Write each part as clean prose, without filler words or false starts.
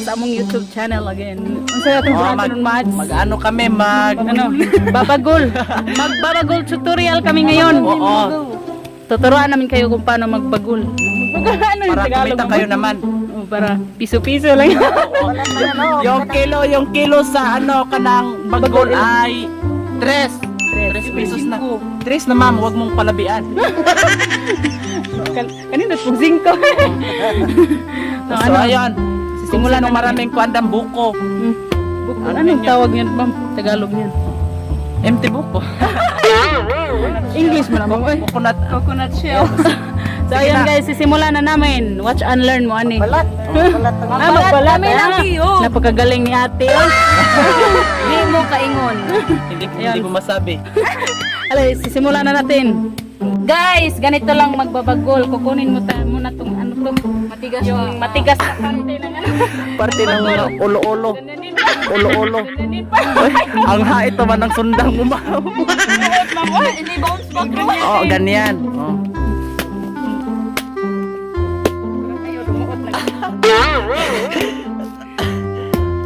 sa among YouTube channel again. Unsay atong gagawon match? Mag-ano kami, babagol. Magbabagol tutorial kami ngayon. Oo. Tuturuan namin kayo kung paano magbagol. Ano yung Para Tagalog? kumita kayo naman. Para piso-piso lang. yung kilo sa ano kanang bagol ay 3 pesos na. 3 na ma'am, huwag mong palabian. Kanina pong 5. So ayun, simulan ng maraming kuandang buko. Anong tawag niyan, ma'am? Tagalog niyan. Empty buko. English mo naman. Coconut shell. So ayun guys, sisimulan na namin. Watch and learn mo ani. Balat. Magbalat namin lang. Napakagaling ni ate. Hindi mo kaingon. Hindi ko masabi. Alay, sisimulan na natin. Guys, ganito lang magbabagol. Kukunin mo muna tong ano to. Matigas yung matigas na parte ng ano. Parte ng ulo-ulo. Ulo-ulo. Ang hait naman ng sundang umaw. Oh, ganyan. Oh.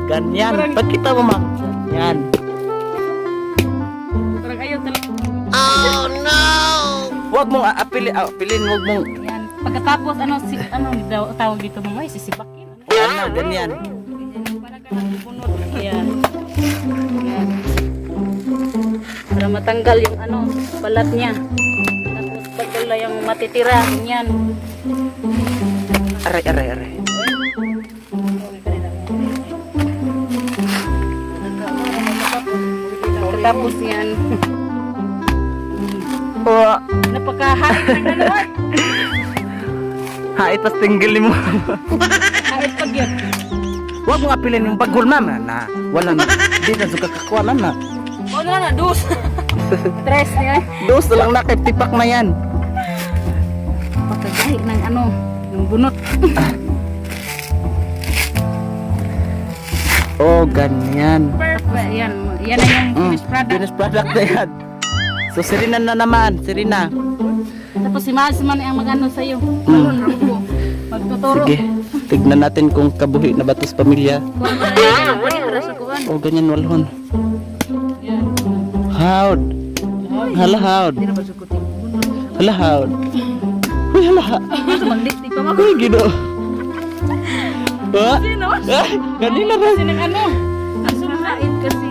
Ganyan. Pagkita mo, ma'am. Yan. Parang ayaw talaga. Oh no! Huwag mong apilin, huwag mong. Yan. Pagkatapos ano tawag dito mo, ay sisibakin. Yan na, ganyan. Para ka bunot. Yan. Yan. Para matanggal yung ano, balat niya. Tapos bagol na yung matitira. Yan. Aray. Tapos yan. Oh, Napakahait na naman. hait pas tinggil mo. Hait pag yan. Huwag mong apilin yung bagol, ma'am. Na, wala na. Di na suka kakuha, ma'am. Na. Wala na, dos. Tres yan. Dos na lang na, kay tipak na yan. Pagkagahi ng ano, yung bunot. Oh, ganyan. Perfect. Yan. Yan na yung finished product. Finished product na yan. So, Serena na naman. Serena. Tapos si Mas man ang mag-ano sa'yo. Magtuturo. Sige. Tignan natin kung kabuhi na ba ito sa pamilya. Oh, ganyan walhon. Howd. Hala, howd. Hala, howd. Uy, hala, Magdiktik pa mag- Uy, gido. Ah? Ganila ba? Kasi ng ano? Aso na hait kasi.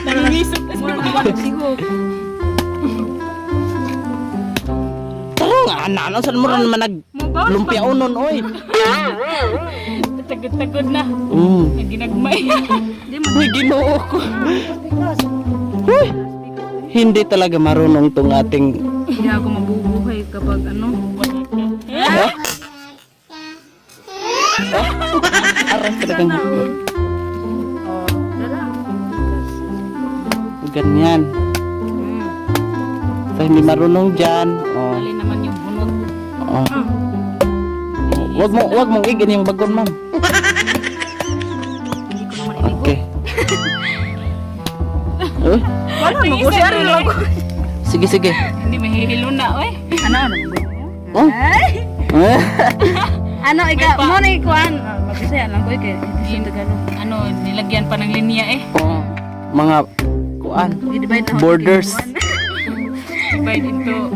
Nangingisip kasi magsigog. Tara nga, ano? Saan mo rin naman nag-lumpia unon, oy? Tagod-tagod na. Ginagmay. Uy, ginoo ko. Uy, hindi talaga marunong tong ating... Hindi ako mabubuhay kapag ano. Aray talagang... Ganyan. So, hindi marunong dyan. Oh. Mali naman yung bunot. Oh. Wag mong igin yung bagon, ma'am. Hindi ko naman inigo. Okay. Oh. Wala, mag-usyari lang. Sige. Hindi mahihilo na, oy. Ano? Oh. Ano, mo na ikuan. Mag-usaya lang ko, kaya ano, nilagyan pa ng linya eh. Oh. Mga kuan. I-divide na Borders. Divide into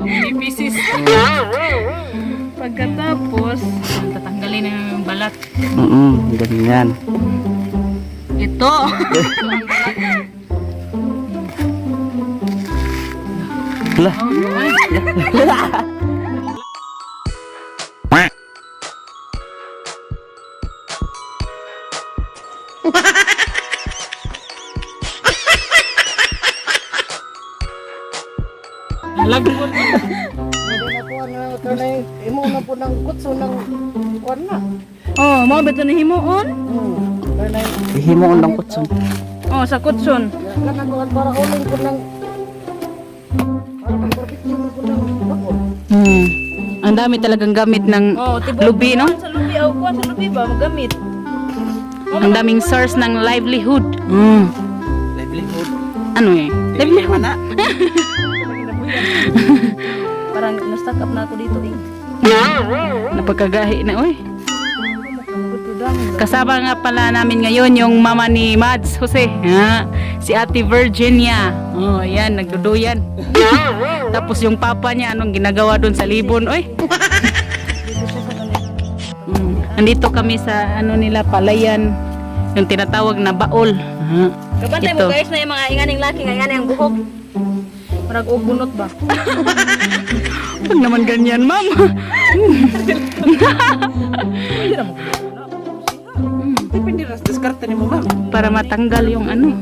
many pieces. Pagkatapos, tatanggalin na yung balat. Ganyan. Ito. Ang balat. Hala. Lagot. Imo na po ng kutso ng kuwan na. Oh, mo beto ni himuon? Ihimo lang kutson. Oh, sa kutson. Kanan ko para uling ko ng para pag-barbecue ko ng bakol. Ang dami talagang gamit ng lubi, no? Sa lubi aw kuwan sa lubi ba magamit. Ang daming source ng livelihood. Livelihood. Ano eh? Livelihood. Na. Parang na-stuck up na ako dito eh. Napagkagahi na, uy. Kasama nga pala namin ngayon yung mama ni Mads Jose. Si Ate Virginia. Oh, ayan, nagduduyan. Tapos yung papa niya, anong ginagawa doon sa libon, uy. Nandito kami sa ano nila, palayan. Yung tinatawag na baol. Kabantay mo guys na yung mga inganing laki, nga inganing ang buhok. Parang bunot ba? Huwag naman ganyan, ma'am. Depende ras diskarte nimo ma'am. Para matanggal yung ano.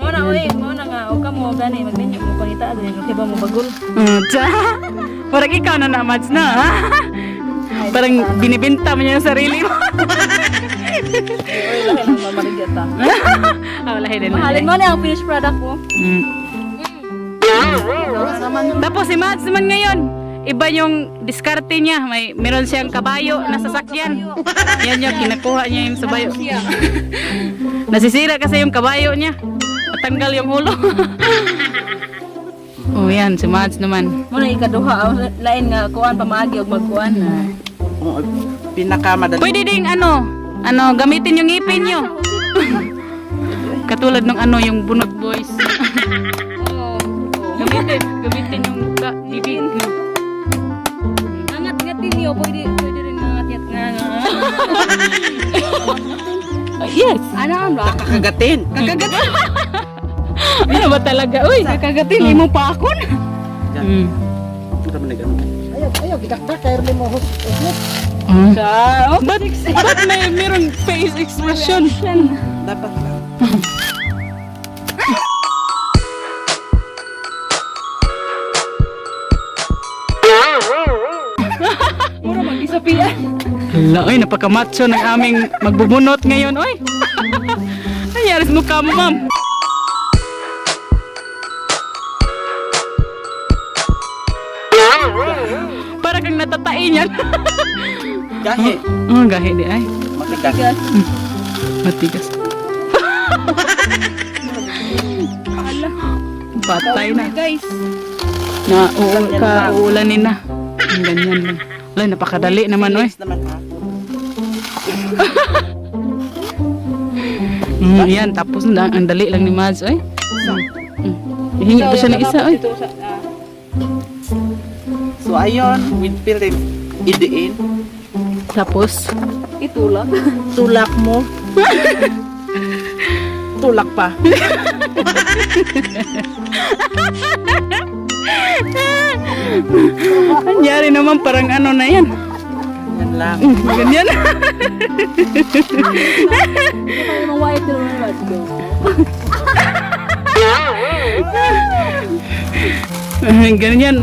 Mao na oy, mao na nga o kamo gani magninyo mo pangita adre no kay ba mo bagol. Tsa. Parang ikaw na Mads na. Ha? Parang binibenta mo niya yung sarili mo. Oy, lahi nang mamarigata. Wala din. Mahalin mo na ang finished product mo. Tapos si Mads naman ngayon, iba yung diskarte niya. Meron siyang kabayo na sasakyan. Yan yung kinakuha niya yung sabayo. Nasisira kasi yung kabayo niya. Matanggal yung ulo. Oh, yan si Mads naman. Muna ikaduha lain nga kuan pamaagi og magkuan na. Pinakamadali. Pwede ding ano, gamitin yung ngipin nyo. Katulad ng ano, yung bunot boys. Gamitin yung bibig nyo. Angat-ngatin niyo pwede rin angat nga. Yes. Ano ba? Kakagatin. Ano ba talaga? Uy, kakagatin mo pa ako na. Ano man nagano? Ayaw gidakdak kay rin mo host. Ba't merong face expression? Dapat lang. Mura mag-isapian. Hala, oy, napaka-macho ng aming magbubunot ngayon, oy. Ayaris mo ka mo, ma'am. Para kang natatain yan. Gahi. Oh, gahi di ay. Matigas. Matigas. Patay na. Guys. Na, uulanin na. Ganyan lang. Wala, napakadali naman, oy. Naman ha. Yan, tapos na. Ang dali lang ni Mads, oy. Hihingi pa siya ng isa, oy. So ayon, windpill rin idiin. Tapos, Itulak. Tulak mo. Tulak pa. anyari naman parang ano na yan. Yan lang. Ganyan. Ay mo white rin mo go. Ganyan. Ganyan.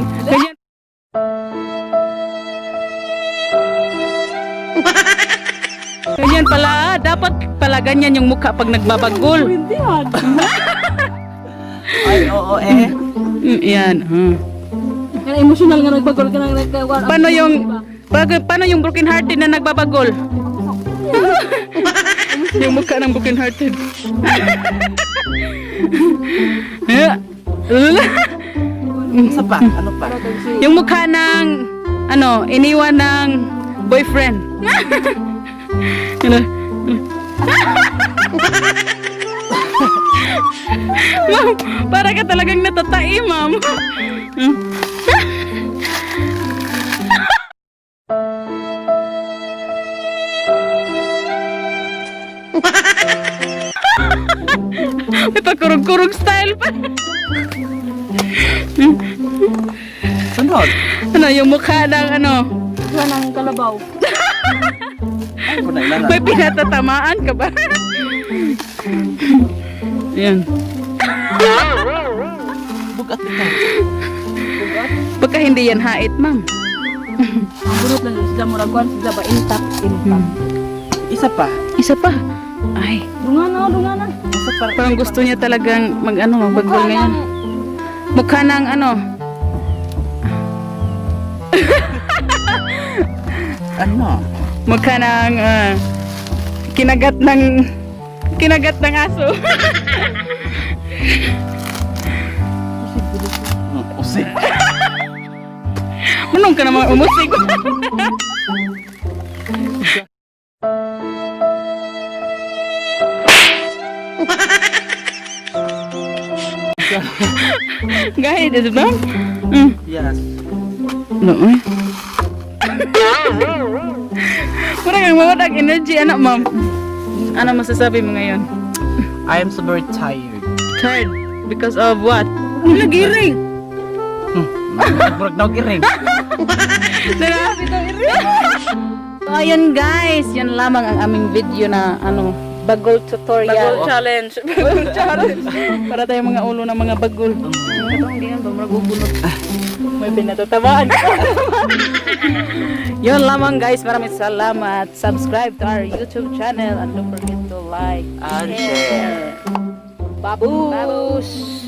Ganyan pala, dapat pala ganyan yung mukha pag nagbabagol. Ay, oo eh. Yan. Kaya emotional nga nagbagol ka nang nagkawan. Paano yung broken hearted na nagbabagol? Yung mukha ng broken hearted. Isa pa, ano pa? Yung mukha ng ano, iniwan ng boyfriend. Ma'am, para ka talagang natatai, ma'am. May pakurog-kurog style pa. Sunod. Ano, yung mukha ng ano, Mukha ng kalabaw. Ay, kung nailalan. may pinatatamaan ka ba? Yan. Bugat ito. Pagka hindi yan hait, ma'am. Burot lang sila muragwan sila ba intact. Isa pa. Isa pa. Ay, Dungana. Isa pa. parang gusto niya talagang magbagol ngayon. Mukha ng ano, Ano? mukha ng kinagat ng aso. Usik. Manong ka naman umusig. Gahit, is ba? Yes. No, eh. Parang ang mawadag energy, anak, ma'am. Ano masasabi mo ngayon? I am so very tired. Tired? Because of what? Nagiring! Nagburag na giring. Narabi to, So, ayun guys, yan lamang ang aming video na, bagol tutorial. Bagol challenge. Bagol challenge. Para tayong mga ulo ng mga bagol. Hindi yan ba, magubunot. May pinatatamaan. Yun lamang guys, maraming salamat. Subscribe to our YouTube channel and don't forget to like And share. Babush!